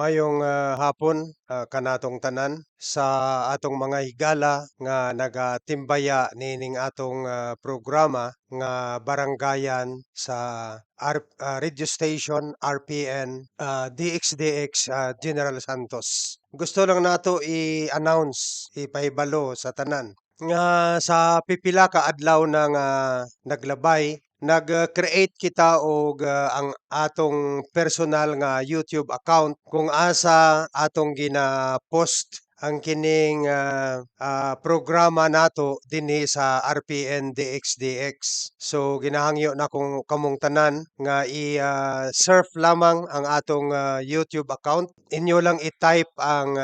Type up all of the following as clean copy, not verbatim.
Mayong hapon kanatong tanan sa atong mga higala nga nagatimbaya nining atong programa nga Barangayan sa radio station RPN DXDX General Santos. Gusto lang nato i-announce, ipahibalo sa tanan nga sa pipila ka adlaw nang naglabay nag-create kita og ang atong personal nga YouTube account kung asa atong gina-post ang kining programa nato dinhi sa RPN DXDX. So ginahangyo na kung kamong tanan nga i-surf lamang ang atong YouTube account. Inyo lang i-type ang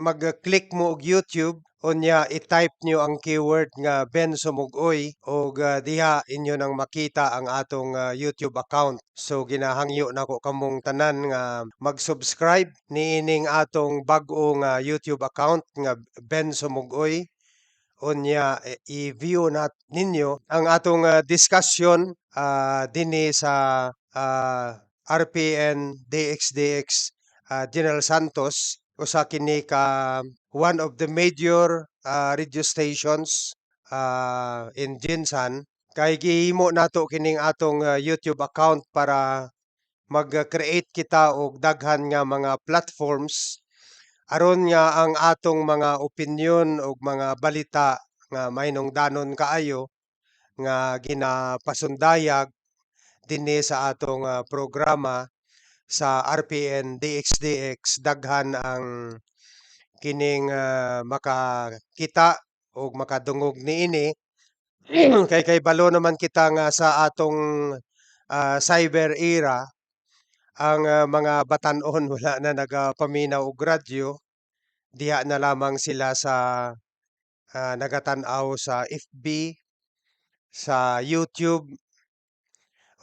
mag-click mo og YouTube unya i-type nyo ang keyword nga Ben Sumugoy o diha inyo nang makita ang atong YouTube account. So ginahangyo nako kamong tanan nga mag-subscribe niining atong bag-o nga YouTube account nga Ben Sumugoy. Unya i-view na ninyo ang atong discussion dinhi sa RPN DXDX General Santos usa kini ka one of the major radio stations in Jinsan kay gihimo nato kining atong YouTube account para mag-create kita og daghan nga mga platforms aron nga ang atong mga opinyon ug mga balita nga mahinungdanon kaayo nga ginapasundayag dinhi sa atong programa sa RPN DXDX daghan ang kining makakita o makadungog niini kay balo naman kita nga sa atong cyber era ang mga batan-on wala na nagapaminaw og radyo diha na lamang sila sa nagatan-aw sa FB, sa YouTube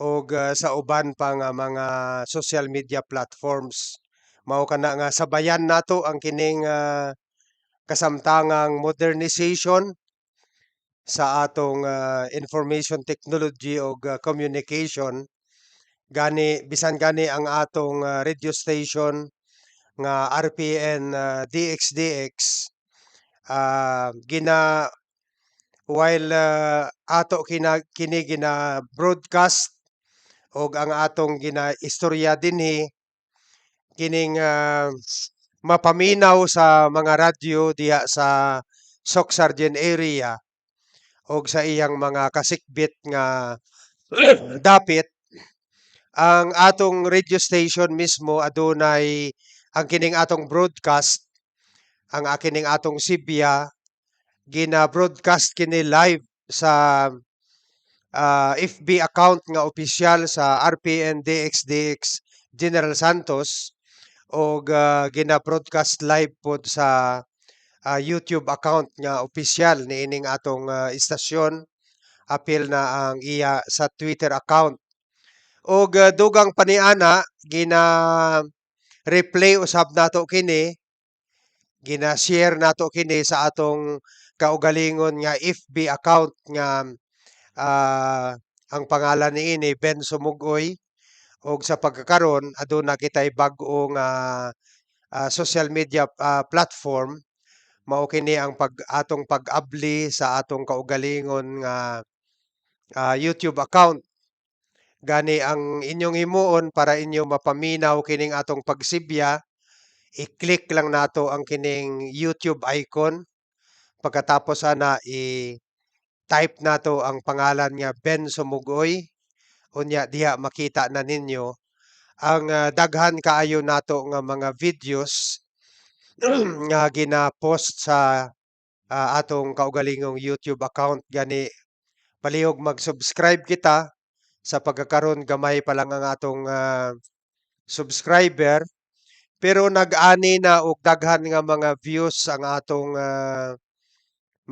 og sa uban pa nga mga social media platforms. Mao kana nga sabayan nato ang kining kasamtangang modernization sa atong information technology ug communication gani bisan gani ang atong radio station nga RPN DXDX gina while ato kini gina broadcast og ang atong ginaistorya dinhi kining mapaminaw sa mga radyo diha sa Socsargen area og sa iyang mga kasikbit nga dapit ang atong radio station mismo adunay ang kining atong broadcast ang kining atong Sibya gina-broadcast kini live sa FB account nga opisyal sa RPN DXDX General Santos og gina-broadcast live pod sa YouTube account nga opisyal niining atong istasyon apil na ang iya sa Twitter account og dugang paniana gina-replay usab nato kini gina-share nato kini sa atong kaugalingon nga FB account nga ang pangalan niini Ben Sumugoy og sa pagkakaron aduna kitay bag-o nga social media platform mao kini ang atong pag-abli sa atong kaugalingon nga YouTube account. Gani ang inyong himuon para inyo mapaminaw kining atong pagsibya, i-click lang nato ang kining YouTube icon. Pagkatapos ana i-type nato ang pangalan nga Ben Sumugoy. Unya diha makita na ninyo ang daghan kaayo nato nga mga videos nga gina-post sa atong kaugalingong YouTube account gani palihog mag-subscribe kita sa pagkakaron gamay pa lang ang atong subscriber pero nag-ani na og daghan nga mga views ang atong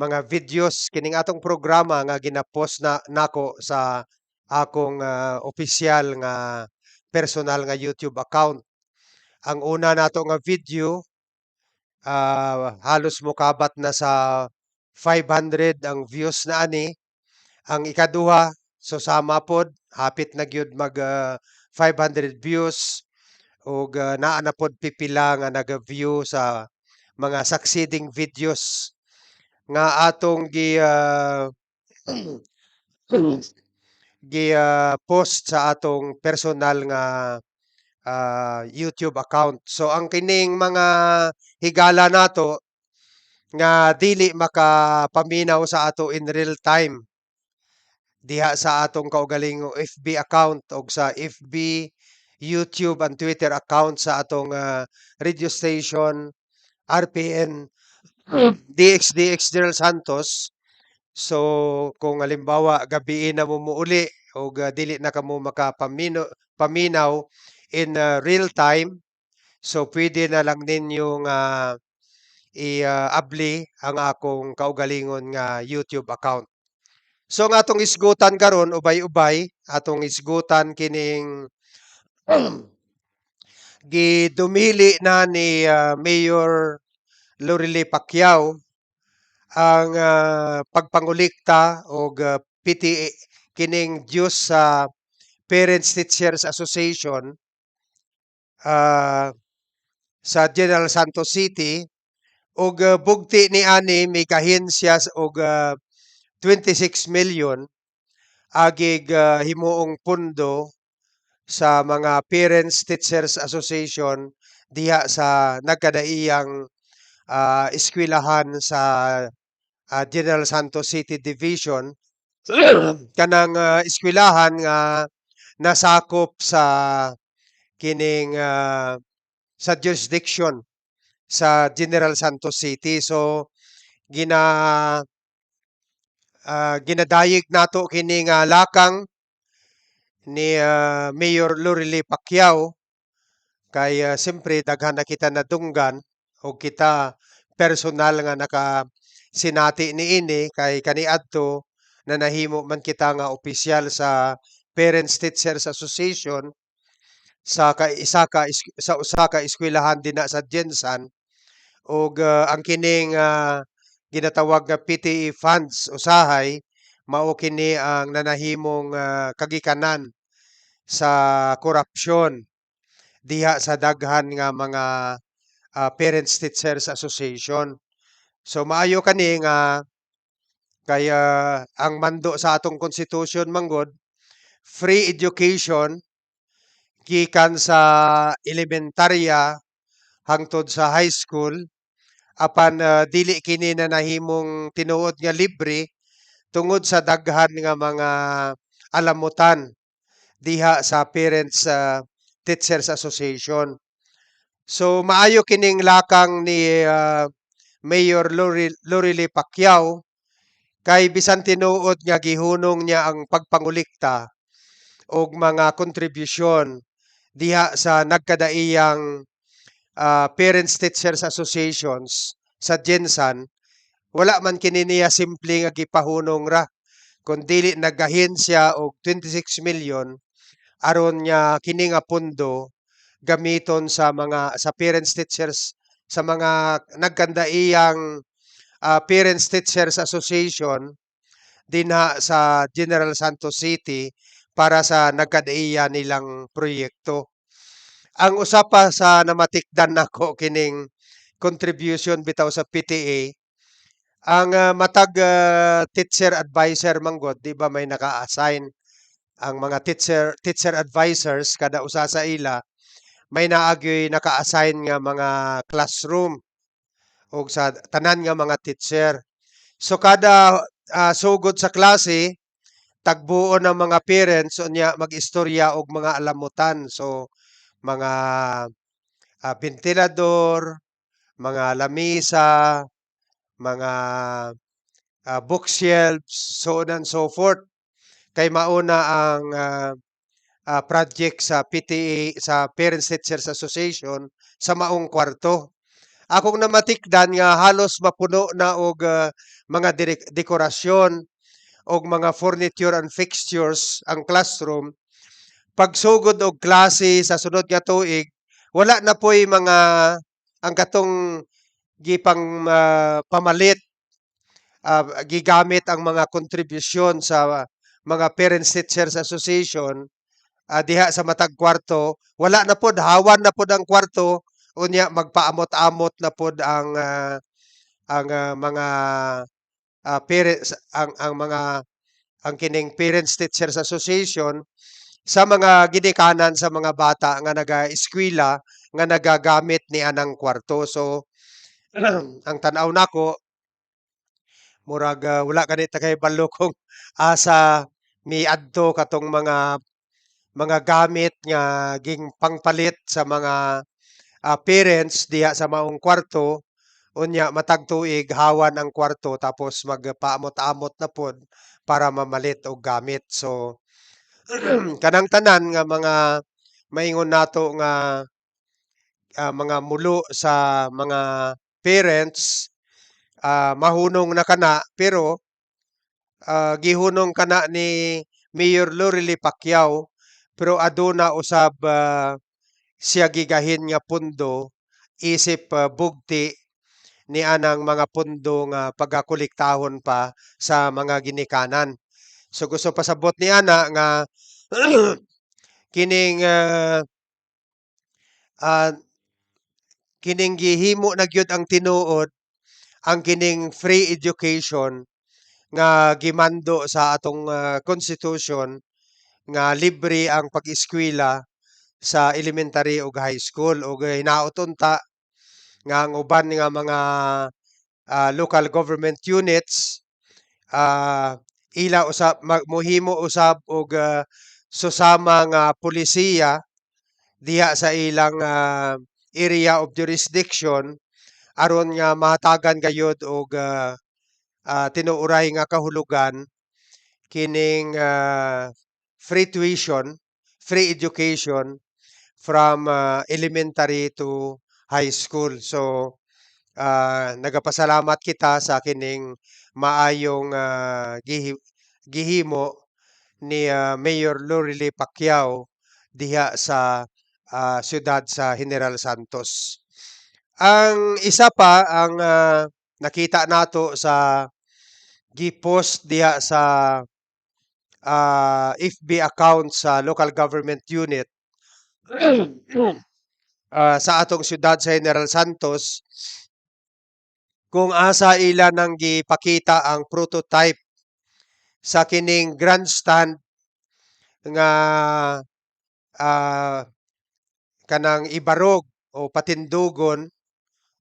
mga videos kining atong programa nga gina-post na nako sa akong opisyal nga personal nga YouTube account. Ang una nato nga video halos mokabat na sa 500 ang views na ani. Ang ikaduha susama pod hapit na gyud mag 500 views ug naa na pod pipila nga naga-view sa mga succeeding videos nga atong post sa atong personal nga YouTube account. So ang kining mga higala nato nga dili makapaminaw sa ato in real time diha sa atong kaugalingong FB account o sa FB, YouTube and Twitter account sa atong radio station RPN DXDX General Santos. So kung halimbawa gabi na mo muuli o dili na kamo paminaw in real time, so pwede na lang ninyo nga i-abli ang akong kaugalingon nga YouTube account. So ang atong isgutan karon ubay-ubay, atong isgutan kining gidumili na ni Mayor Lorelie Pacquiao ang pagpangulikta og PTA kining Diyos sa Parents Teachers Association sa General Santos City og bugti niani may kahin siya og 26 million agig himuong pundo sa mga Parents Teachers Association diha sa nagkadaiyang eskwelahan sa General Santos City Division kanang eskwelahan nga nasakop sa kining sa jurisdiction sa General Santos City. So ginadayeg nato kini nga lakang ni Mayor Lorelie Pacquiao kay siyempre daghan na kita nadunggan o kita personal nga sinati niini kay kaniadto na nahimo man kita nga opisyal sa Parents Teachers Association sa sa usa ka eskwelahan dinha sa Jensan ug ang kining ginatawag nga PTE funds usahay mao kini ang nanahimong kagikanan sa korupsyon diha sa daghan nga mga Parents Teachers Association. So maayo kani nga kaya ang mando sa atong constitution manggod free education gikan sa elementarya hangtod sa high school apan dili kini na nahimong tinuod nga libre tungod sa daghan nga mga alamutan diha sa Parents Teachers Association. So maayo kining lakang ni Mayor Lorelie Pacquiao kay bisan tinuod nga gihunong niya ang pagpangulikta og mga kontribusyon diha sa nagkadaiyang Parents Teachers Associations sa Jensan, wala man kini niya simple nga gipahunong ra kun dili nagahin siya og 26 million aron niya kini nga pundo gamiton sa mga sa parents teachers sa mga nagkandaiyang Parents Teachers Association dinha sa General Santos City para sa nagkadaiya nilang proyekto. Ang usa pa sa namatikdan nako kining contribution bitaw sa PTA ang matag teacher advisor manggod di ba may naka-assign ang mga teacher advisors kada usa sa ila may naagyoy naka-assign nga mga classroom o sa tanan nga mga teacher. So kada sugod sa klase tagbuon ng mga parents unya mag-istorya og mga alamutan. So mga ventilador, mga lamisa, mga bookshelves, so on and so forth. Kay mauna ang project sa PTA sa Parents Teachers Association sa maong kwarto. Akong namatikdan nga halos mapuno na og mga dekorasyon og mga furniture and fixtures ang classroom. Pagsugod og klase sa sunod nga tuig, wala na po'y mga ang katong gipang pamalit gigamit ang mga kontribusyon sa mga Parents Teachers Association diha sa matag kwarto, wala na pod, hawan na pod ang kwarto, unya magpaamot-amot na pod ang mga parents, ang kining Parents Teachers Association sa mga ginikanan sa mga bata nga naga-eskwela nga nagagamit ni anang kwarto. So, ang tan-aw nako murag wala gani ta kahibalo kung asa miadto katong mga gamit nga ging pangpalit sa mga parents diha sa maong kwarto. Unya matag tuig hawan ang kwarto tapos magpaamot-amot na pod para mamalit og gamit. So, kanang tanan nga mga maingon nato nga mga mulo sa mga parents, mahunong na kana pero gihunong kana ni Mayor Lorely Pacquiao pero aduna usab siya gigahin nga pundo isip bugti ni anang mga pundo nga pagakolektahon pa sa mga ginikanan. So gusto pasabot ni ana nga kining ah, kining gihimo na gyud ang tinuod ang kining free education nga gimando sa atong constitution nga libre ang pag-eskwela sa elementary ug high school ug hinaot unta nga ang uban nga mga local government units ila usab mohimo usab og susama nga pulisiya diha sa ilang area of jurisdiction aron nga mahatagan gayud og tinuoray nga kahulugan kining free tuition, free education from elementary to high school. So, nagapasalamat kita sa kining maayong gihimo ni Mayor Lorely Pacquiao diha sa siyudad sa General Santos. Ang isa pa ang nakita nato sa gi-post diha sa FB account sa local government unit sa atong siyudad sa General Santos kung asa ila nang gipakita ang prototype sa kining grandstand nga ah, kanang ibarog o patindugon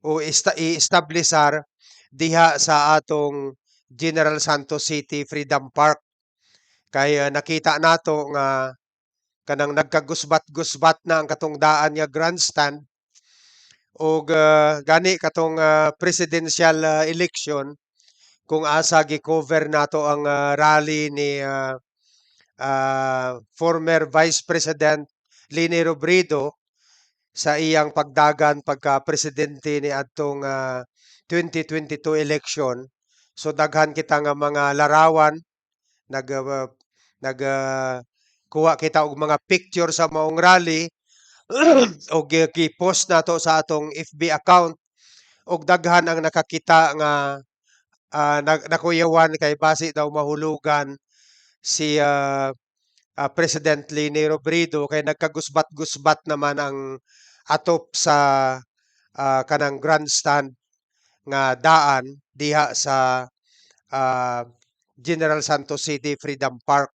o i-establishar diha sa atong General Santos City Freedom Park. Kay nakita nato nga kanang nagkagusbat-gusbat na ang katong daan nga grandstand og gani katong presidential election kung asa gi-cover nato ang rally ni former Vice President Leni Robredo sa iyang pagdagan pagka-presidente ni adtong 2022 election. So daghan kita nga mga larawan nag nag kuha kita og mga picture sa maong rally og gi-post nato sa atong FB account og daghan ang nakakita nga nakuyawan kay base daw mahulugan si President Leni Robredo kay nagkagusbat-gusbat naman ang atop sa kanang grandstand nga daan diha sa ah, General Santos City Freedom Park.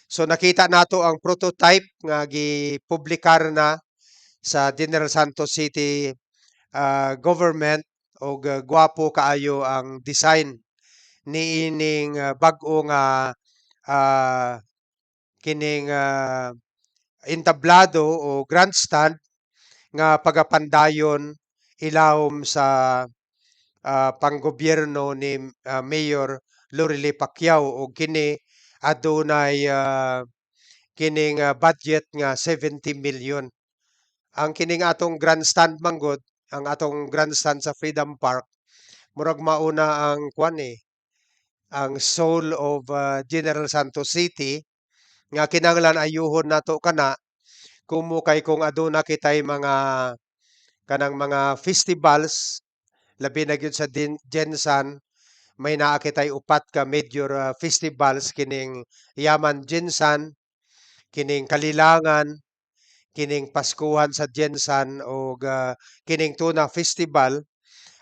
So nakita nato ang prototype nga gipublikar na sa General Santos City government og gwapo kaayo ang design niining bag-o nga ah, kining entablado o grandstand nga pagapandayon ilawom sa panggobyerno ni Mayor Lorely Pacquiao og kini adunay kining budget nga 70 million. Ang kining atong grandstand manggod, ang atong grandstand sa Freedom Park, murag mauna ang kwan ang soul of General Santos City nga kinahanglan ayuhon nato kana kung aduna kitay mga kanang mga festivals labi na gyud sa Gensan may naa kitay upat ka major festivals kining Yaman Gensan, kining kalilangan, kining Paskuhan sa Jensan o kining Tuna Festival,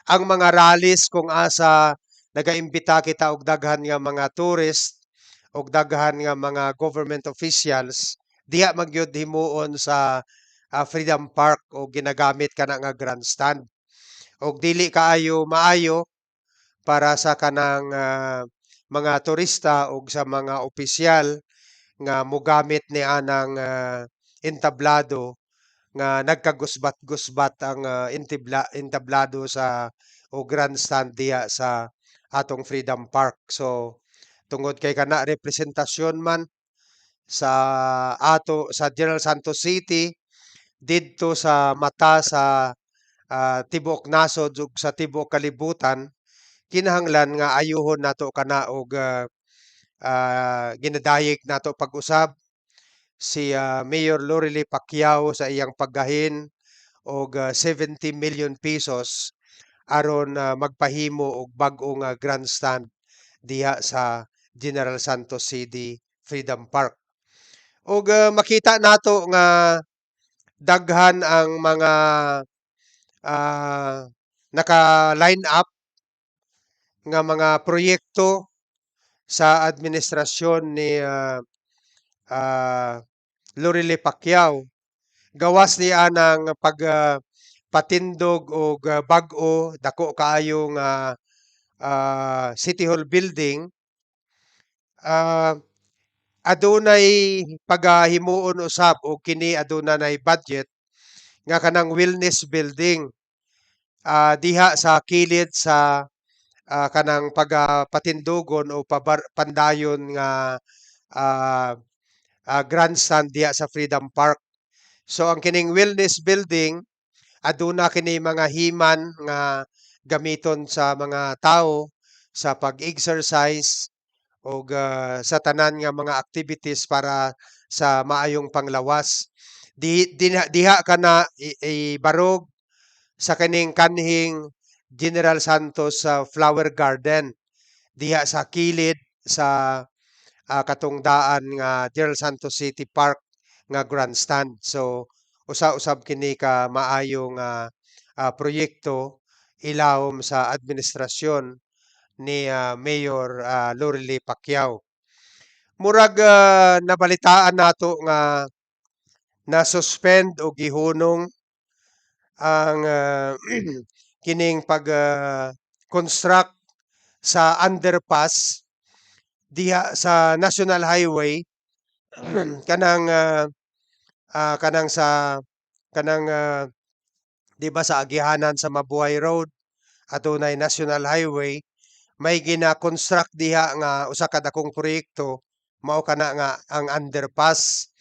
ang mga rallies kung asa nagaimbita kita og daghan nga mga tourist og daghan nga mga government officials, diha magyud himuon sa Freedom Park o ginagamit kana nga grandstand. Og dili kaayo maayo para sa kanang mga turista ug sa mga opisyal nga mogamit ni anang entablado nga nagkagusbat-gusbat ang entablado sa o grandstand diya sa atong Freedom Park. So tungod kay kana representasyon man sa sa General Santos City didto sa mata sa tibuok nasod ug sa tibuok kalibutan, kinahanglan nga ayuhon nato kana og ginadayeg nato pag-usab si Mayor Lorelie Pacquiao sa iyang paggahin og 70 million pesos aron magpahimo og bag-o nga grandstand diha sa General Santos City Freedom Park. Og makita nato nga daghan ang mga naka-line up nga mga proyekto sa administrasyon ni Lorelie Pacquiao. Gawas niya ng patindog og bag-o dako kaayo nga City Hall building. Adunay pagahimuon usab og kini adunay budget nga kanang wellness building diha sa kilid sa kanang patindogon o pandayon nga grandstand diha sa Freedom Park. So ang kining wellness building aduna kini mga himan nga gamiton sa mga tao sa pag-exercise o sa tanan nga mga activities para sa maayong panglawas. Diha kana ibarog sa kaning kanhing General Santos Flower Garden diha sa kilid sa katungdaan nga General Santos City Park nga grandstand. So usa-usab kini ka maayong proyekto ilawom sa administrasyon ni Mayor Lorelie Pacquiao. Murag nabalitaan nato nga na-suspend o gihunong ang kining construct sa underpass diha sa National Highway kanang kanang sa kanang di ba sa agihanan sa Mabuhay Road adunay National Highway may gina-construct diha nga usa ka dakong proyekto mao kana nga ang underpass.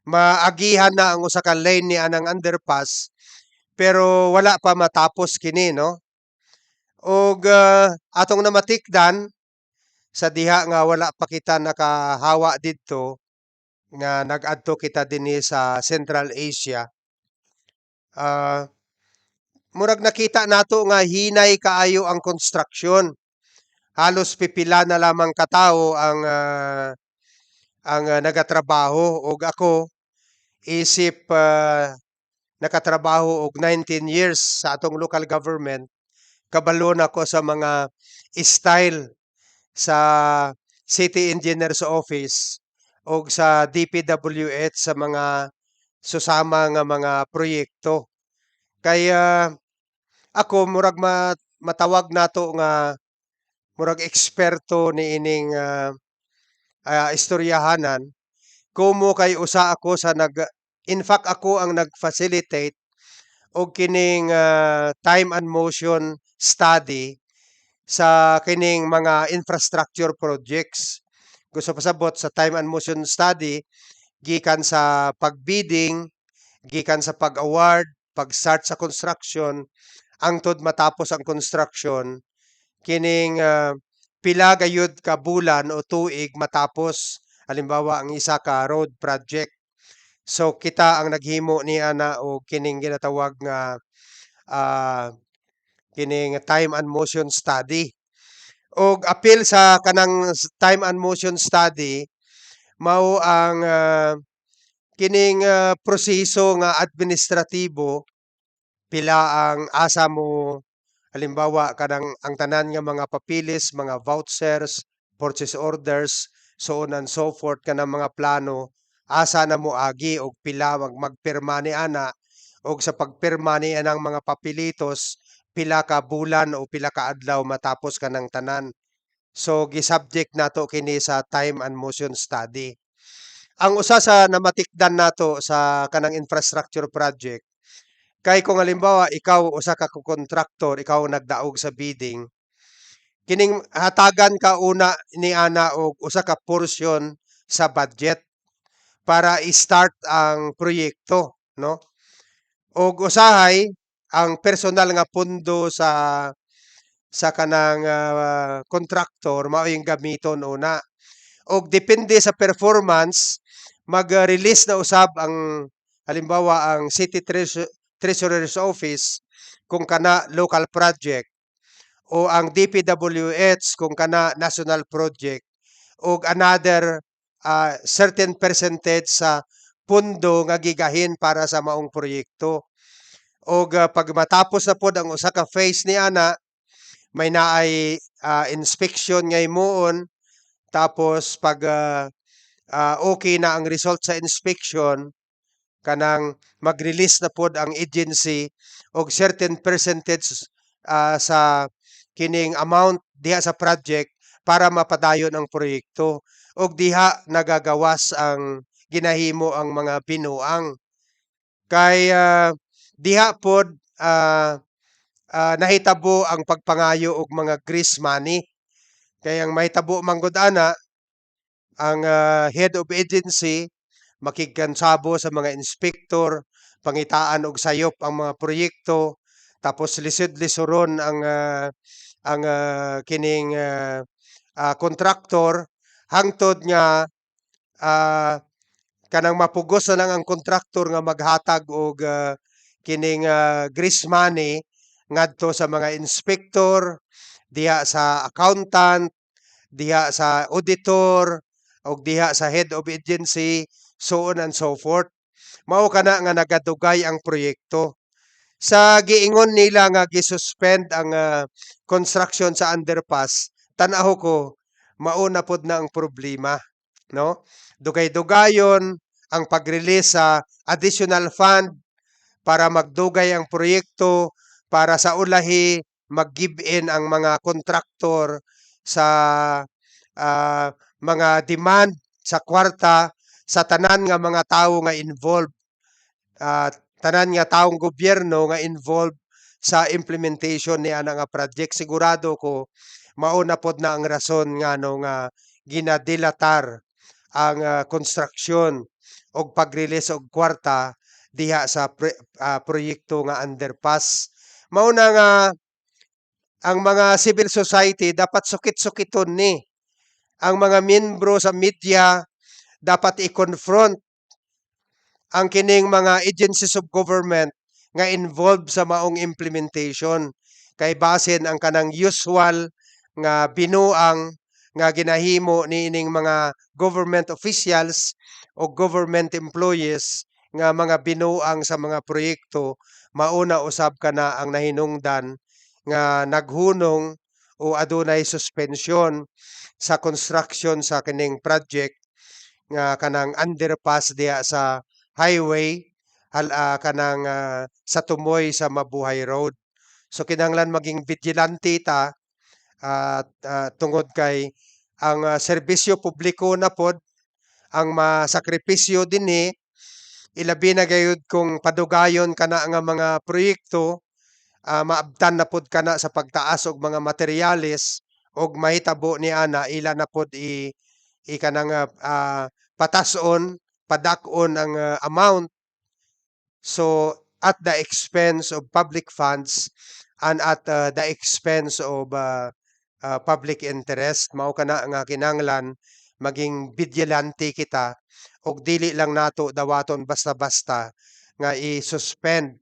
Maagihan na ang usa ka lane ni anang underpass pero wala pa matapos kini no. Og atong namatikdan sa diha nga wala pa kita nakahawa didto nga nag-adto kita dinhi sa Central Asia. Murag nakita nato nga hinay kaayo ang construction. Halos pipila na lamang katawo ang nagatrabaho og ako isip nakatrabaho og 19 years sa atong local government kabalo na ko sa mga style sa City Engineer's Office og sa DPWH sa mga susama nga mga proyekto. Kaya ako murag matawag nato nga murag eksperto niining istoryahanan kumo kay usa ako sa in fact ako ang nag-facilitate og kining time and motion study sa kining mga infrastructure projects. Gusto pasabot sa time and motion study gikan sa pagbidding, gikan sa pag-award, pag-start sa construction, angtod matapos ang construction kining pila gayud ka bulan o tuig matapos halimbawa ang isa ka road project. So kita ang naghimo ni ana o kining ginatawag nga kining time and motion study. Og apil sa kanang time and motion study mao ang kining proseso nga administratibo pila ang asa mo halimbawa kanang ang tanan nga mga papilis, mga vouchers, purchase orders, so on and so forth kanang mga plano asa na mo agi og pila magpirma ni ana og sa pagpirma ni anang mga papilitos pila ka bulan o pila ka adlaw matapos kanang tanan. So gi-subject nato kini sa time and motion study. Ang usa sa namatikdan nato sa kanang infrastructure project kay kung halimbawa ikaw usa ka kontraktor, ikaw ang nagdaog sa bidding, kining hatagan ka una ni ana og usa ka porsyon sa budget para i-start ang proyekto, no? Og usahay ang personal nga pondo sa kanang kontraktor mao yung gamiton una. Og depende sa performance mag-release na usab ang halimbawa ang Treasurer's Office kung kana local project o ang DPWH kung kana national project o another certain percentage sa pundo nga gigahin para sa maong proyekto. Og pag matapos na pod ang usa ka phase ni ana may naay inspection nga himuon tapos pag okay na ang result sa inspection kanang mag-release na pod ang agency og certain percentage sa kining amount diha sa project para mapadayon ang proyekto og diha nagagawas ang ginahimo ang mga binuang kay diha pod nahitabo ang pagpangayo og mga grease money kay ang mahitabo man gud ana ang head of agency makigkansabo sa mga inspektor, pangitaan og sayop ang mga proyekto, tapos lisod-lisoron ang kining kontraktor hangtod nga ah, kanang mapugos na lang ang kontraktor nga maghatag og kining grease money ngadto sa mga inspektor, diha sa accountant, diha sa auditor, og diha sa head of agency, so on and so forth. Mao kana nga nagadugay ang proyekto. Sa giingon nila nga gisuspend ang construction sa underpass, tan-aw ko mao na pod na ang problema, no? Dugay-dugayon ang pag-release sa additional fund para magdugay ang proyekto para sa ulahi mag-give in ang mga kontraktor sa ah, mga demand sa kwarta sa tanan nga mga tawo nga involved tanan nga taong gobyerno nga involved sa implementation ni ana nga project sigurado ko mao na pod na ang rason nga no nga ginadilatar ang construction og pag-release og kwarta diha sa proyekto nga underpass. Mao na nga ang mga civil society dapat sukit-sukiton ni ang mga miyembro sa media dapat i-confront ang kining mga agencies of government nga involved sa maong implementation kay basin ang kanang usual nga binuang nga ginahimo niining mga government officials o government employees nga mga binuang sa mga proyekto mauna usab kana ang nahinungdan nga naghunong o adunay suspension sa construction sa kining project nga kanang underpass diha sa highway kanang sa tumoy sa Mabuhay Road. So kinahanglan maging vigilante ta at tungod kay ang serbisyo publiko na pod ang masakripisyo dinhi ilabi na gayud kung padugayon kana nga mga proyekto maabtan na pod kana sa pagtaas og mga materyales og mahitabo ni ana ila na pod kanang patas-on padak-on ang amount so at the expense of public funds and at the expense of public interest mao kana nga kinahanglan maging vigilante kita og dili lang nato dawaton basta-basta nga i-suspend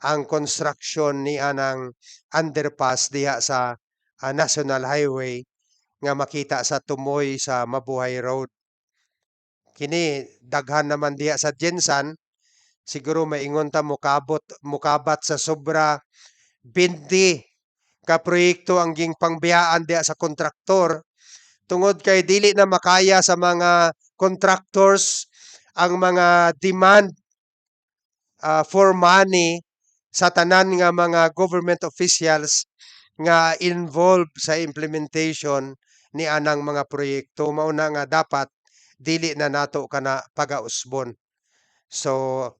ang construction ni anang underpass diha sa National Highway nga makita sa tumoy sa Mabuhay Road. kini daghan naman diha sa Jensan, siguro maingon ta mukabat sa sobra 20 ka proyekto ang ging pangbiyaan diha sa kontraktor tungod kay dili na makaya sa mga contractors ang mga demand for money sa tanan nga mga government officials nga involved sa implementation ni anang mga proyekto. Mauna nga dapat dili na nato kana pagausbon. So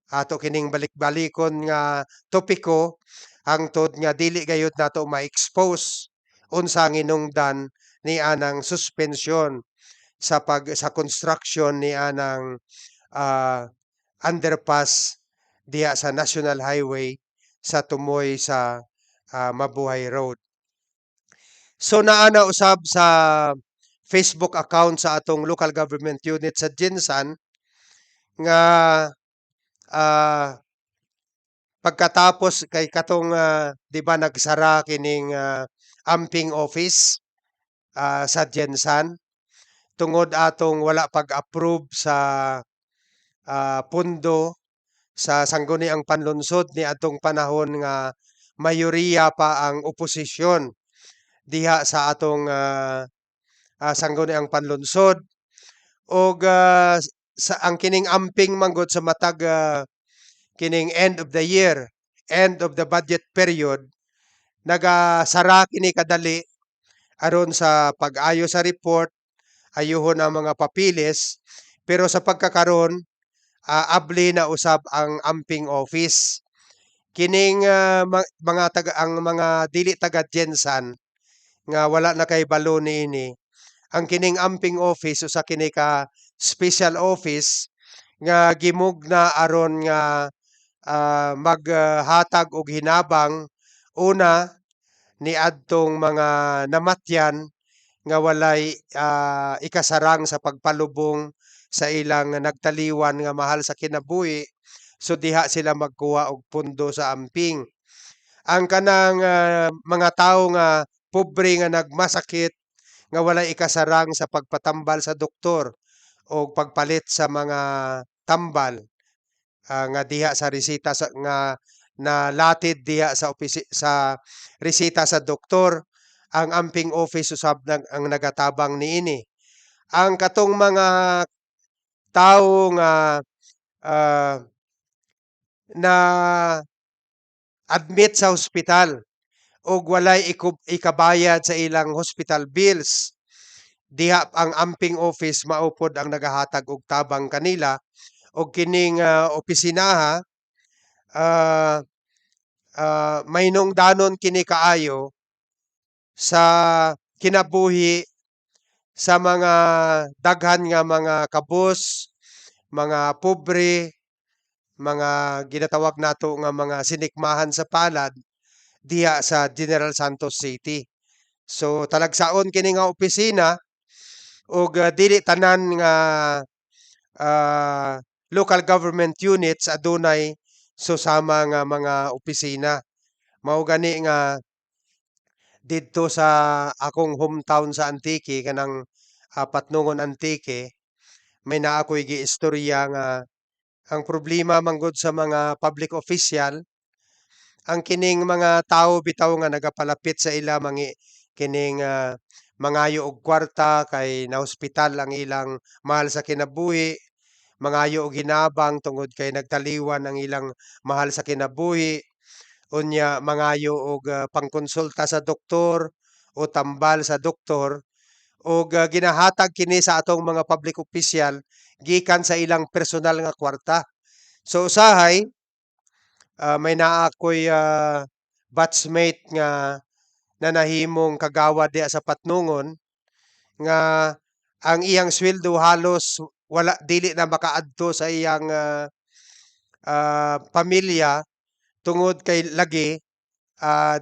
ato kining balik-balikon nga topiko hangtod nga dili gayud nato ma-expose unsa ang hinungdan ni anang suspensyon sa construction ni anang underpass diha sa National Highway sa tumoy sa Mabuhay Road. So naa na usab sa Facebook account sa atong local government unit sa Jinsan nga pagkatapos kay katong 'di ba nagsara kining amping office sa Jensan tungod atong wala pag-approve sa pundo sa sangguniang panlunsod ni atong panahon nga mayoriya pa ang oposisyon diha sa atong sangguniang panlunsod og sa ang kining amping manggod sa matag kining end of the year, end of the budget period, nagasara kini kadali aron sa pag-ayo sa report, ayuhon ang mga papilis, pero sa pagkakaron abli na usab ang amping office. Kining mga taga ang mga dili taga Jensan nga wala na kahibalo niini, ang kining amping office usa kini ka special office nga gimugna aron nga maghatag og hinabang una niadtong mga namatyan nga walay ikasarang sa pagpalubong sa ilang nagtaliwan nga mahal sa kinabuhi, so diha sila magkuha og pundo sa amping. Ang kanang mga tawo nga pobre nga nagmasakit nga walay ikasarang sa pagpatambal sa doktor o pagpalit sa mga tambal nga diha sa resita nga nalatid diha sa resita sa doktor, ang amping office usab ang nagatabang niini. Ang katong mga tawo nga na-admit sa ospital ug walay ikabayad sa ilang hospital bills, diha ang amping office mao pod ang nagahatag og tabang kanila og kining opisinaha mahinungdanon kini kaayo sa kinabuhi sa mga daghan nga mga kabus, mga pobre, mga ginatawag nato nga mga sinikmahan sa palad diha sa General Santos City. So talagsaon kini nga opisina ug dili tanan nga local government units adunay susama nga mga opisina. Mao gani nga didto sa akong hometown sa Antique kanang Patnongon Antique, may naa ko'y giistorya nga ang problema manggod sa mga public official, ang kining mga tawo bitaw nga nagapalapit sa ila kining mangayo og kwarta kay nahospital ang ilang mahal sa kinabuhi, mangayo og hinabang tungod kay nagtaliwan ang ilang mahal sa kinabuhi, unya mangayo og pangkonsulta sa doktor o tambal sa doktor ug ginahatag kini sa atong mga public official gikan sa ilang personal nga kwarta. So usahay may naa ako'y batchmate nga nanahimong kagawad diha sa Patnongon nga ang iyang sweldo halos wala dili na makaadto sa iyang pamilya tungod kay lagi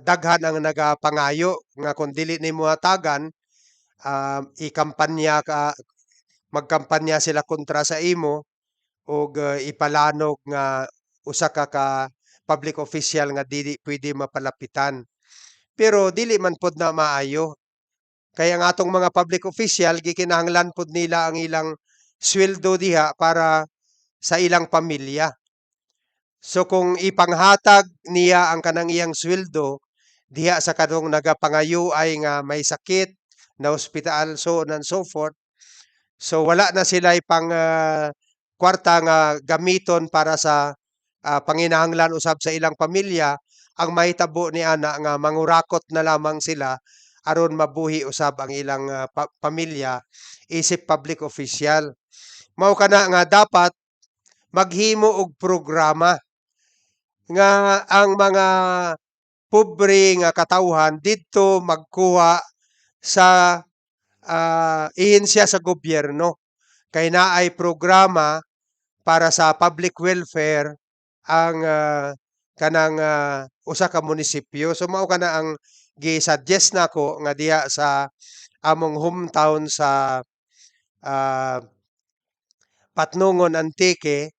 daghan ang nagapangayo nga kung dili nimo hatagan ikampanya ka magkampanya sila kontra sa imo ug ipalanog nga usa ka public official nga dili pwede mapalapitan. Pero dili man pod na maayo. Kaya ang atong mga public official gikinahanglan pod nila ang ilang sweldo diha para sa ilang pamilya. So kung ipanghatag niya ang kanang iyang sweldo diha sa kadtong nagapangayo-ay nga may sakit, na ospital, so on and so forth. So wala na sila'y kwarta nga gamiton para sa panginahanglan usab sa ilang pamilya. Ang mahitabo niana nga mangurakot na lamang sila aron mabuhi usab ang ilang pamilya isip public official. Mao kana nga dapat maghimo og programa nga ang mga pobre nga katawhan didto magkuha sa ahensya sa gobyerno. Kay naay programa para sa public welfare ang kanang usa ka munisipyo. So mao kana ang gi-suggest nako nga diha sa among hometown sa ah, Patnongon, Antique,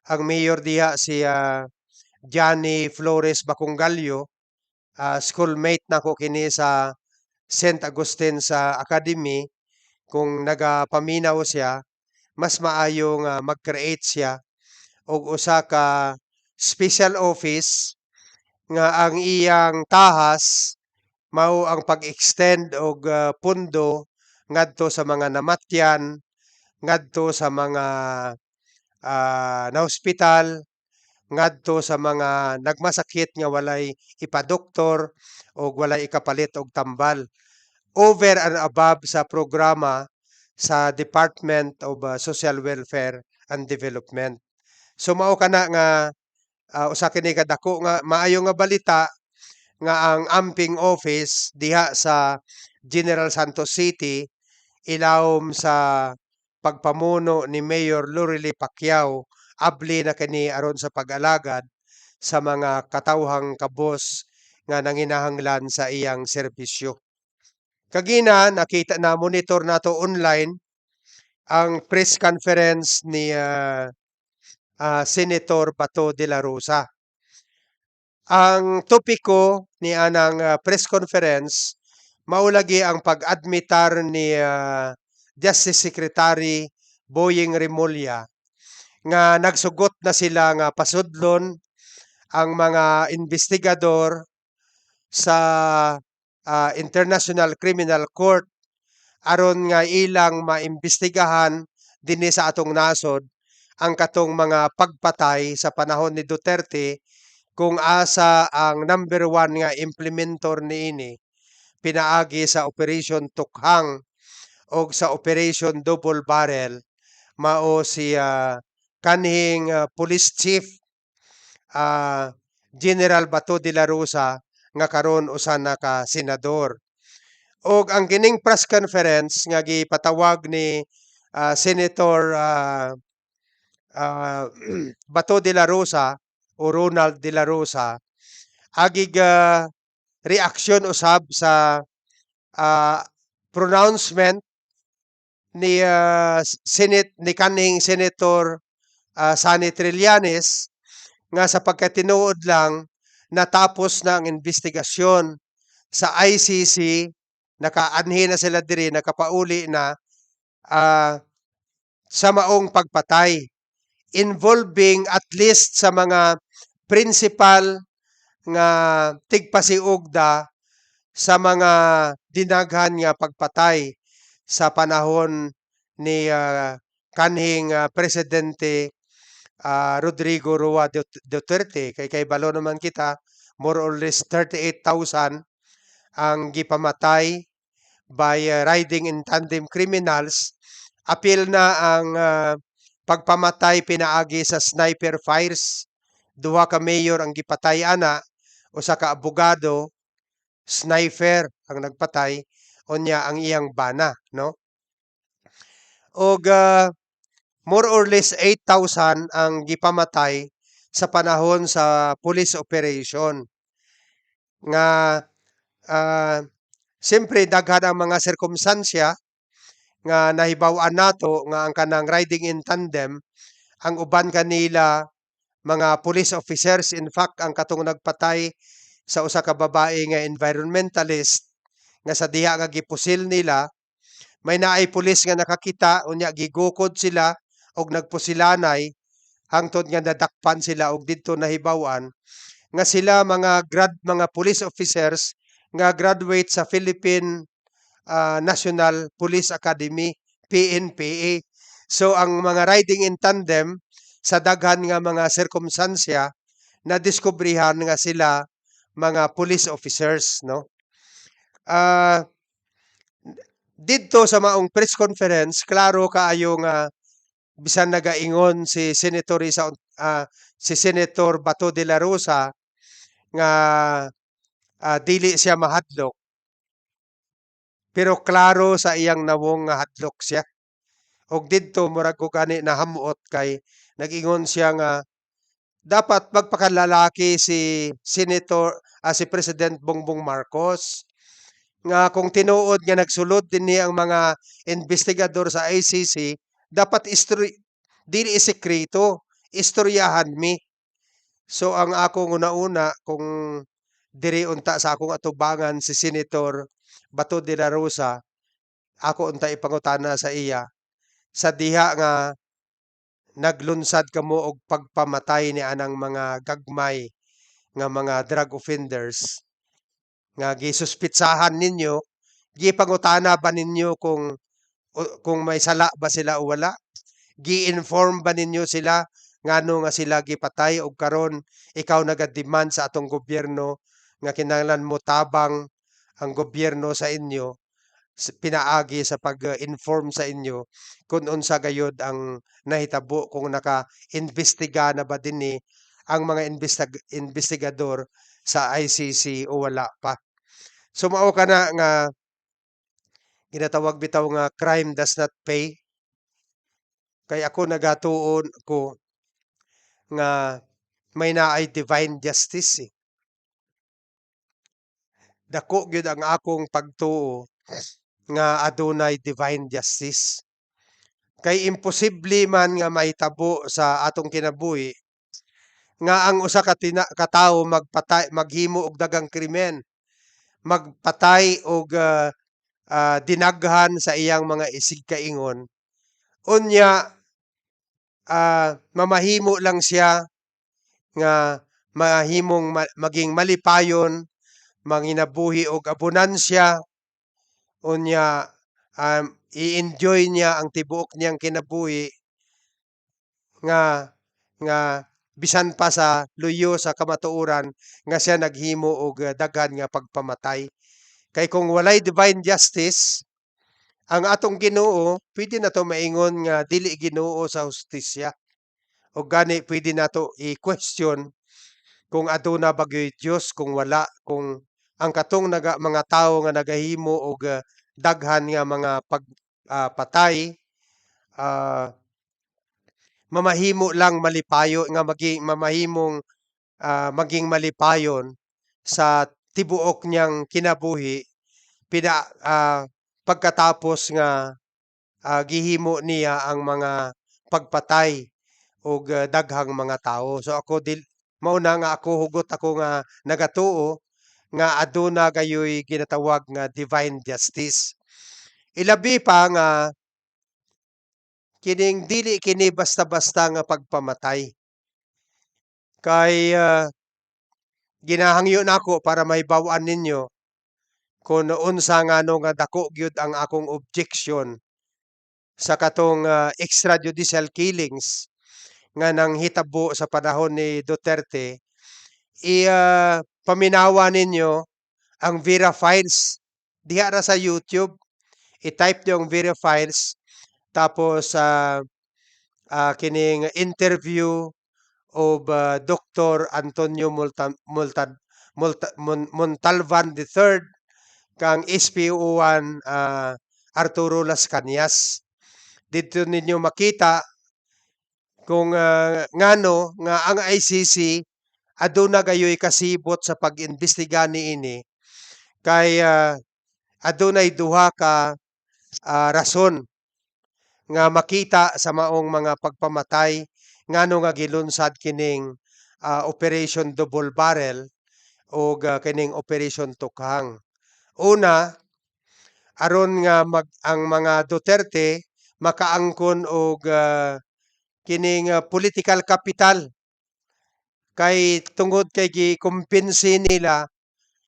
ang mayor diha si Johnny Flores Bacungalio, schoolmate nako kini sa St. Agustin sa Academy. Kung nagapaminaw siya, mas maayo nga mag-create siya og usa ka special office nga ang iyang tahas mao ang pag-extend og pundo ngadto sa mga namatyan, ngadto sa mga naospital, ngadto sa mga nagmasakit nga walay ipadoktor o walay ikapalit og tambal. Over and above sa programa sa Department of Social Welfare and Development. So mao kana nga usa kini ka dako nga maayo nga balita nga ang amping office diha sa General Santos City ilawom sa pagpamuno ni Mayor Lorely Pacquiao, abli na kini aron sa pag-alagad sa mga katawhang kabos nga nanginahanglan sa iyang serbisyo. Kagina nakita na monitor nato online ang press conference ni Senator Bato de la Rosa. Ang topiko ni anang press conference mao lagi ang pag-admitar ni Justice Secretary Boying Remulla nga nagsugot na sila nga pasudlon ang mga investigador sa International Criminal Court aron nga ilang maimbestigahan dinhi sa atong nasod ang katong mga pagpatay sa panahon ni Duterte kung asa ang number one nga implementor niini pinaagi sa Operation Tukhang o sa Operation Double Barrel mao si kanhing police chief General Bato de la Rosa nga karon usa na ka senador. Og ang kining press conference nga gipatawag ni Senator Bato de la Rosa o Ronald de la Rosa agig reaksyon usab sa pronouncement ni Senate ni kaning Senator Sani Trillanes nga sa pagkatinuod lang natapos na ang investigasyon sa ICC, nakaanhi na sila diri, nakapauli na sa maong pagpatay involving at least sa mga principal nga tigpasiugda sa mga dinaghan nga pagpatay sa panahon ni kanhing presidente Rodrigo Roa Duterte. Kay balo naman kita more or less 38,000 ang gipamatay by riding in tandem criminals. Apil na ang pagpamatay pinaagi sa sniper fires. Duha ka mayor ang gipatay ana, usa ka abogado, sniper ang nagpatay, unya ang iyang bana, no? Og more or less 8,000 ang gipamatay sa panahon sa police operation nga siyempre daghan ang mga sirkumstansya nga nahibaw-an nato nga ang kanang riding in tandem ang uban kanila mga police officers. In fact ang katong nagpatay sa usa ka babae nga environmentalist nga sa diha nga gipusil nila may naay pulis nga nakakita unya gigukod sila og nagpusilanay hangtod nga nadakpan sila og didto nahibaw-an nga sila mga police officers nga graduate sa Philippine National Police Academy, PNPA. So ang mga riding in tandem sa daghan nga mga sirkumstansya nadiskubrihan nga sila mga police officers, no? Ah, didto sa maong press conference, klaro kaayo nga bisan nagaingon si Senator Bato de la Rosa nga dili siya mahadlok, pero klaro sa iyang nawong nga hadlok siya. Og didto murag ko gani nahamuot kay nag-ingon siya nga dapat magpakalalaki si President Bongbong Marcos nga kung tinuod nga nagsulod dinhi ang mga investigador sa ICC dapat dili isekreto, istoryahan mi. So ang akong una-una kung diri unta sa akong atubangan si Senator Bato de la Rosa, ako unta ipangutana sa iya sa diha nga naglunsad kamo og pagpamatay ni anang mga gagmay nga mga drug offenders nga gisuspitsahan ninyo, gipangutana ba ninyo kung may sala ba sila o wala? Gi-inform ba ninyo sila ngano nga sila gipatay og karon ikaw nagademand sa atong gobyerno nga kinahanglan mo tabang ang gobyerno sa inyo pinaagi sa pag-inform sa inyo kung unsa gayud ang nahitabo kung naka-imbestiga na ba dinhi ang mga investigador sa ICC o wala pa. So mao kana nga ginatawag bitaw nga crime does not pay. Kay ako nagatuon ko nga may naay divine justice eh. Dako gyud ang akong pagtuo nga adunay divine justice. Kay imposible man nga mahitabo sa atong kinabuhi nga ang usa ka tawo maghimo og daghang krimen, magpatay og dinaghan sa iyang mga isig kaingon. Unya mamahimo lang siya nga maging malipayon, manginabuhi og abundansya, unya i-enjoy niya ang tibuok niyang kinabuhi nga nga bisan pa sa luyo sa kamatuoran nga siya naghimo og daghan nga pagpamatay. Kay kung walay divine justice, ang atong Ginoo pwede na to maingon nga dili Ginoo sa hustisya. O gani pwede nato i-question kung aduna ba gyud Dios kung wala kung ang katong mga tawo nga nagahimo og daghan nga mga patay mamahimo lang malipayo nga maging malipayon sa tibuok niyang kinabuhi pagkatapos nga gihimo niya ang mga pagpatay og daghang mga tawo. So ako mao na nga ako hugot ako nga nagatuo nga aduna gayoy ginatawag nga divine justice. Ilabi pa nga kining dili kini basta-basta nga pagpamatay. Kay ginahangyo nako para mahibaw-an ninyo kung unsa ngano nga dako gyud ang akong objection sa katong extrajudicial killings nga nanghitabo sa panahon ni Duterte. Paminawa ninyo ang Vera Files diha ra sa YouTube. I-type niyo ang Vera Files tapos kining interview of Dr. Antonio Montalvan III kang SPO1 Arturo Las Cañas. Dito ninyo makita kung ngano nga ang ICC aduna gayoy kasibot sa pag-imbestiga niini kay adunay duha ka rason nga makita sa maong mga pagpamatay ngano nga gilunsad kining Operation Double Barrel o kining Operation Tukhang. Una, aron nga ang mga Duterte makaangkon og kining political capital kay tungod kay gikumpinsi nila,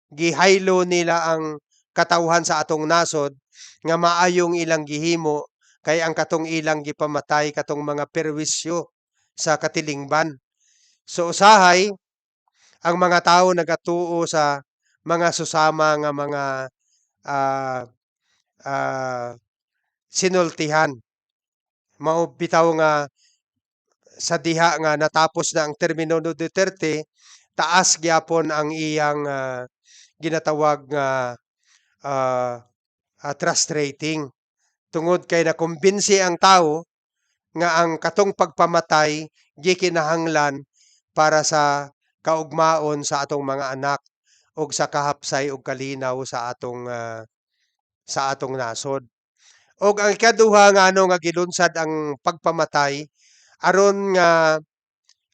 gihaylo nila ang katawhan sa atong nasod nga maayong ilang gihimo kay ang katong ilang gipamatay katong mga perwisyo sa katilingban. So usahay ang mga tawo nagatuo sa mga susama nga mga ah, ah, sinultihan. Mao bitaw nga sa diha nga natapos na ang termino ni Duterte, taas gyapon ang iyang ginatawag nga ah, trust rating. Tungod kay nakumbinsi ang tawo nga ang katong pagpamatay gikinahanglan para sa kaugmaon sa atong mga anak ug sa kahapsay ug kalinaw sa atong nasod. Og ang ikaduha nga ano nga gilunsad ang pagpamatay aron nga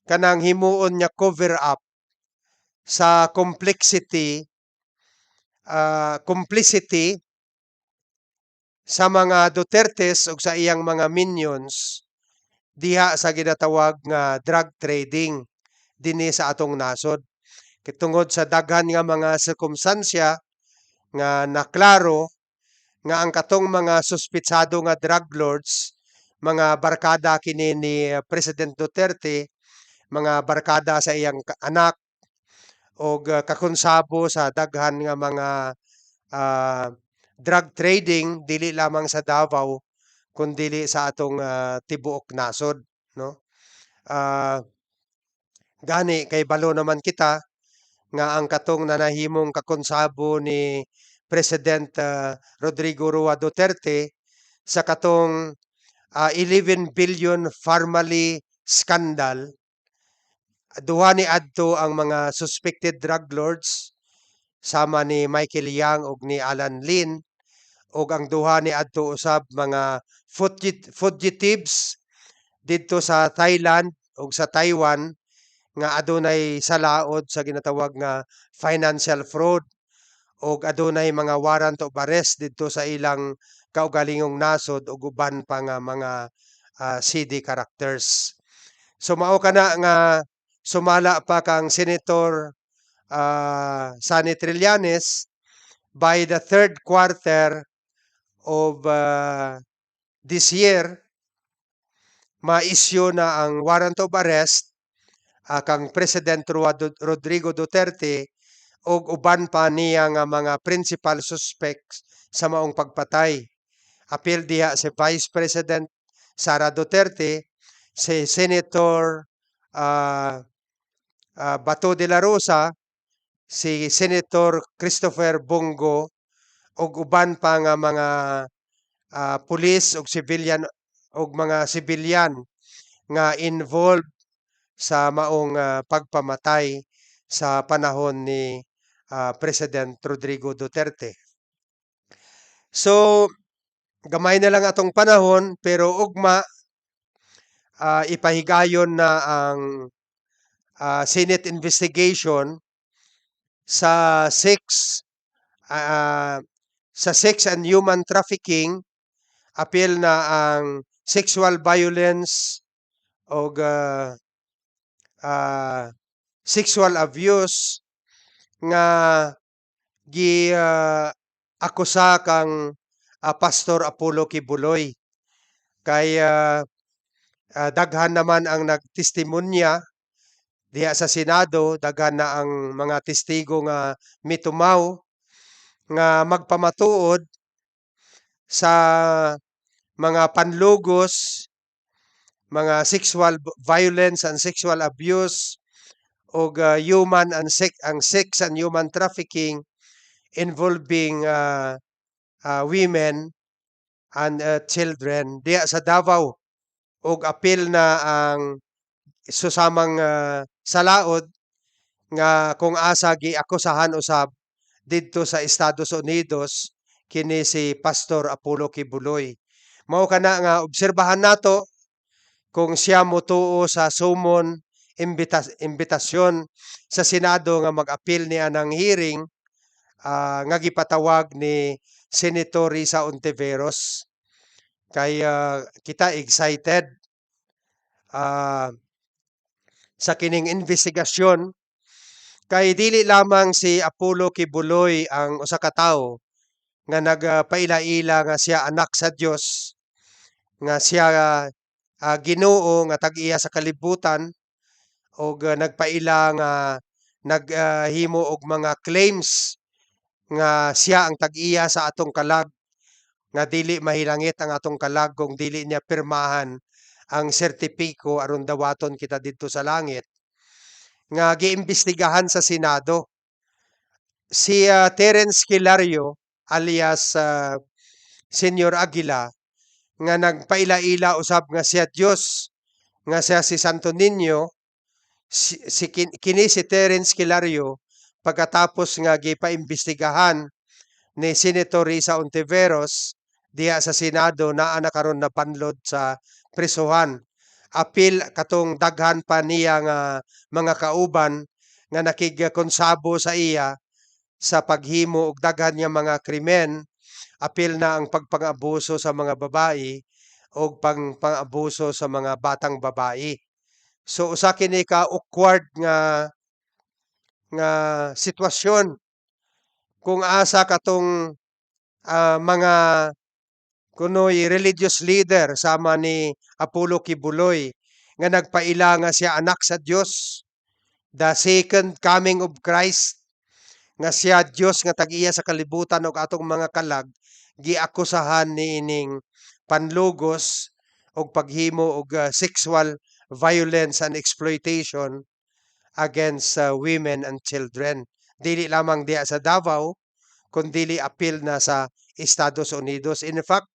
kanang himuon niya cover up sa complicity sa mga Dutertes ug sa iyang mga minions diha sa ginatawag nga drug trading dinhi sa atong nasod. Tungod sa daghan nga mga sirkumstansya nga naklaro nga ang katong mga suspitsado nga drug lords, mga barkada kini ni President Duterte, mga barkada sa iyang anak og kakonsabo sa daghan nga mga ah, drug trading dili lamang sa Davao kundi sa atong tibuok nasod, no? Ah, gani kay balo naman kita nga ang katong nanahimong kakonsabo ni President Rodrigo Roa Duterte sa katong 11 billion Farmally scandal, duha ni adto ang mga suspected drug lords sama ni Michael Yang ug ni Alan Lin ug ang duha ni adto usab mga fugitives didto sa Thailand ug sa Taiwan nga adunay salaod sa ginatawag nga financial fraud ug adunay mga warrant of arrest didto sa ilang kaugalingong nasod ug uban pa nga mga CD characters. So mao kana nga sumala pa kang Senator Sonny Trillanes by the third quarter of this year ma-issue na ang warrant of arrest kang President Rodrigo Duterte ug uban pa niya nga mga principal suspects sa maong pagpatay. Apil diha si Vice President Sara Duterte, si Senator Bato de la Rosa, si Senator Christopher Bongo ug uban pa nga mga pulis ug civilian ug mga sibilyan nga involved sa maong pagpamatay sa panahon ni President Rodrigo Duterte. So gamay na lang atong panahon pero ugma ipahigayon na ang Senate investigation sa sex and human trafficking, apil na ang sexual violence o sexual abuse nga akusa kang Pastor Apollo Kibuloy kay daghan naman ang nagtestimonya diha sa Senado, daghan na ang mga testigo nga mitumaw nga magpamatuod sa mga panlugos, mga sexual violence and sexual abuse o ang sex and human trafficking involving women and children diha sa Davao ug apil na ang susamang salaod nga kung asa giakusahan usab didto sa Estados Unidos kini si Pastor Apollo Kibuloy. Mao kana nga obserbahan nato kung siya motuo sa sumon imbitasyon sa Senado nga mag-apil niya ng hearing nga gipatawag ni Senator Risa Ontiveros. Kay kita excited sa kining investigasyon kay dili lamang si Apollo Kibuloy ang usa ka tawo nga nagpaila-ila nga siya anak sa Dios, nga siya Ginoo nga tag-iya sa kalibutan og nagpaila nga naghimo og mga claims nga siya ang tag-iya sa atong kalag, nga dili mahilangit ang atong kalag kung dili niya pirmahan ang sertipiko aron dawaton kita didto sa langit, nga giimbestigahan sa Senado. Si Terence Kilario alias Senyor Aguila nga nagpaila-ila usab nga siya Dios, nga siya si Santo Niño, kini si Terence Kilario pagkatapos nga gipaimbestigahan ni Senator Risa Ontiveros diha sa Senado, naa na karon napanlod sa prisuhan. Apil katong daghan pa niya nga mga kauban nga nakigkonsabo sa iya sa paghimo og daghan nga mga krimen, apil na ang pagpang-abuso sa mga babae o pang-abuso sa mga batang babae. So usa kini ka awkward nga sitwasyon kung asa katong mga kunoy religious leader sama ni Apollo Kibuloy nga nagpaila nga siya anak sa Dios, the second coming of Christ, nga siya Dios nga tag-iya sa kalibutan ug atong mga kalag, giakusahan niining panlugos og paghimo og sexual violence and exploitation against women and children. Dili lamang diya sa Davao, kundi apil na sa Estados Unidos. In fact,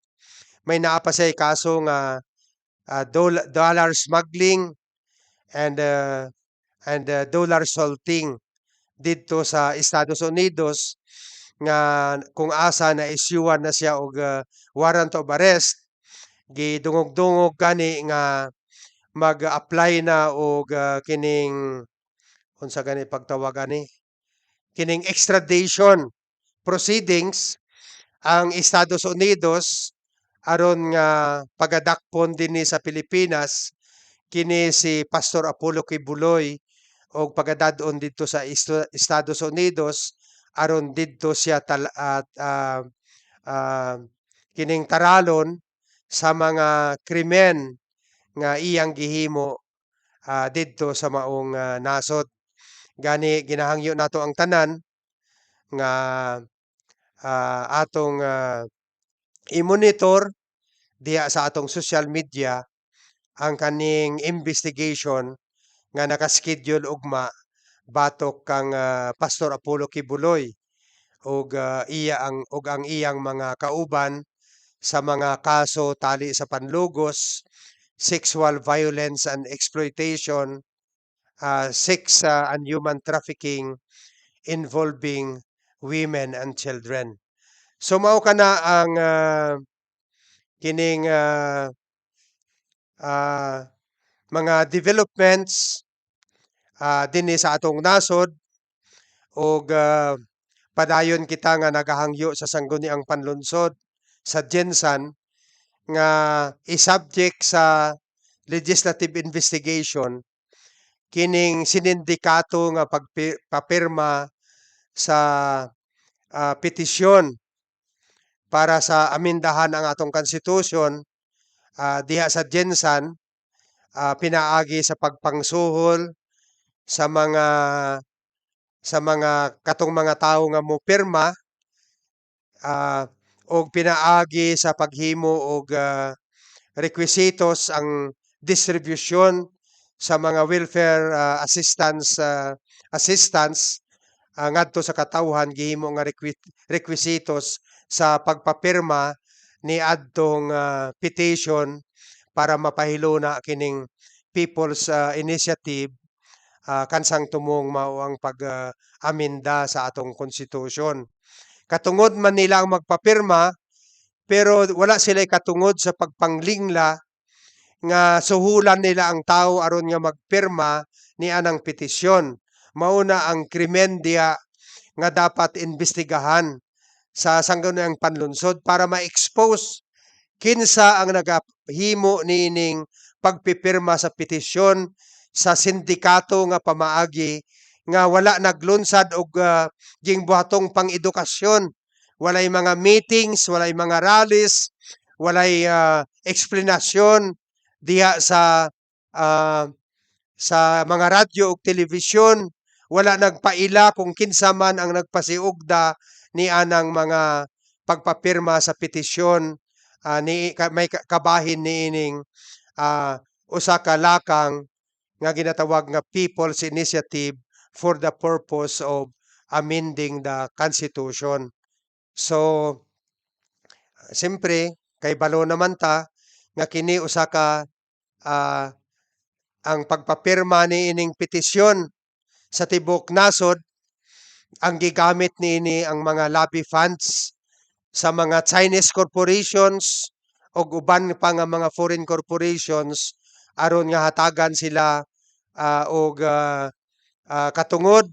may naa pa siya kaso nga dollar smuggling and dollar salting didto sa Estados Unidos, nga kung asa na isyuhan na siya og warrant of arrest, gidungog-dungog gani nga mag-apply na og kining unsa gani pagtawag ani, kining extradition proceedings ang Estados Unidos aron nga pagadakpon dinhi sa Pilipinas kini si Pastor Apollo Kibuloy og pagadad-on didto sa Estados Unidos aron didto siya kining taralon sa mga krimen nga iyang gihimo didto sa maong nasod. Gani ginahangyo nato ang tanan nga atong i-monitor diha sa atong social media ang kaning investigation nga naka-schedule ugma batok kang Pastor Apollo Kibuloy og ang iyang mga kauban sa mga kaso tali sa panlugos, sexual violence and exploitation, sex and human trafficking involving women and children. So mao kana ang kining mga developments dinhi sa atong nasod og padayon kita nga nagahangyo sa sangguniang panlunsod sa Gensan nga i-subject sa legislative investigation kining sinindikato nga papirma sa petisyon para sa amendahan ang atong konstitusyon diha sa Gensan, pinaagi sa pagpangsuhol sa mga katong mga tawo nga mopirma og pinaagi sa paghimo og requisitos ang distribusyon sa mga welfare assistance ngadto sa katawhan, gihimo nga requisitos sa pagpapirma ni adtong petition para mapahilo na kining People's Initiative kansang tumong mao ang pag-aminda sa atong konstitusyon. Katungod man nila ang magpapirma, pero wala sila katungod sa pagpanglingla nga suhulan nila ang tao aron nga magpirma ni anang petisyon. Mao na ang krimen diya nga dapat imbestigahan sa sangguniang panlunsod para ma-expose kinsa ang nagahimo nining pagpipirma sa petisyon sa sindikato nga pamaagi nga wala naglunsad og gingbuhatong pang-edukasyon, walay mga meetings, walay mga rallies, walay eksplanasyon diha sa mga radyo ug telebisyon, wala nagpaila kung kinsa man ang nagpasiugda ni anang mga pagpapirma sa petisyon may kabahin niining usa ka lakang nga ginatawag nga People's Initiative for the purpose of amending the Constitution. So, siyempre, kay balo naman ta nga kini usa ka ang pagpapirma niining petisyon sa tibok nasod, ang gigamit niini ang mga lobby funds sa mga Chinese corporations o uban pa nga mga foreign corporations aron nga hatagan sila og katungod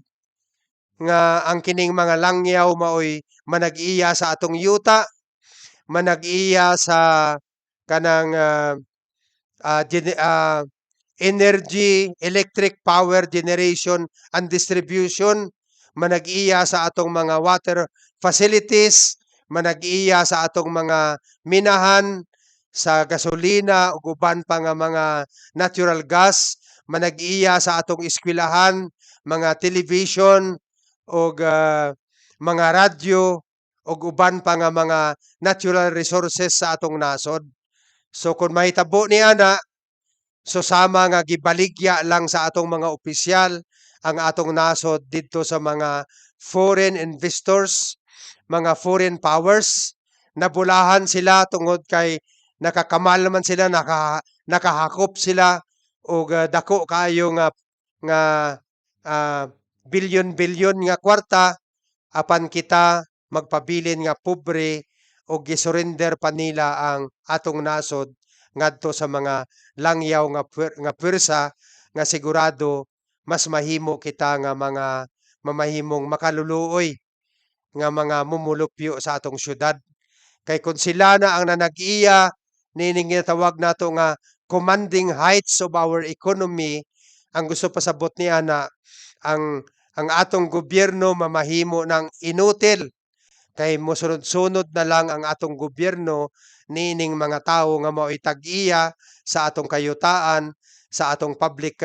nga ang kining mga langyaw maoy manag-iya sa atong yuta, manag-iya sa kanang energy, electric power generation and distribution, manag-iya sa atong mga water facilities, manag-iya sa atong mga minahan, sa gasolina ug uban pa nga mga natural gas, manag-iya sa atong eskwelahan, mga television ug mga radyo ug uban pa nga mga natural resources sa atong nasod. So kung mahitabo ni ana, susama nga gibaligya lang sa atong mga opisyal ang atong nasod didto sa mga foreign investors, mga foreign powers, nabulahan sila tungod kay nakakamal naman sila, nakahakop sila og dako kayo nga bilyon-bilyon nga kwarta apan kita magpabilin nga pobre og gisurrender pa nila ang atong nasod ngadto sa mga langyaw nga pwersa nga sigurado mas mahimo kita nga mga mamahimong makaluluoy nga mga mumulupyo sa atong syudad. Kay kung sila na ang nanag-iya nining tawag nato nga commanding heights of our economy, ang gusto pasabot niya na ang atong gobyerno mamahimo ng inutil kay mosunod-sunod na lang ang atong gobyerno nining mga tawo nga mao'y tag-iya sa atong kayutaan, sa atong public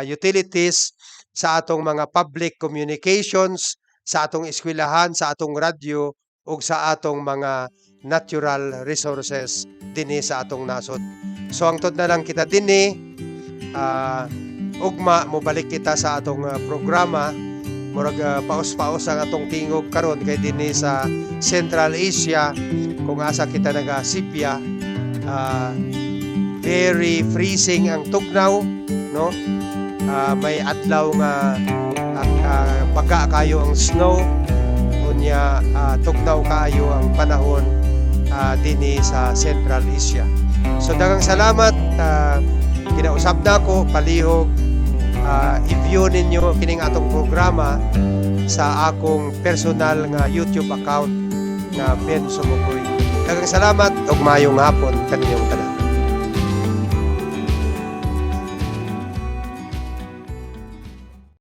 utilities, sa atong mga public communications, sa atong eskwelahan, sa atong radyo ug sa atong mga natural resources dinhi sa atong nasod. So hangtod na lang kita dinhi ugma mobalik kita sa atong programa. Murag paus-paus ang atong tingog karon kay dinhi sa Central Asia kung asa kita nagasipya, very freezing ang tugnaw, no? May adlaw nga baga kayo ang snow, unya tugnaw kayo ang panahon dinhi sa Central Asia. So daghang salamat, kinausab na ko palihog. I-view ninyo kining atong programa sa akong personal nga YouTube account nga Ben Sumugoy. Daghang salamat ug maayong hapon kaninyong tanan.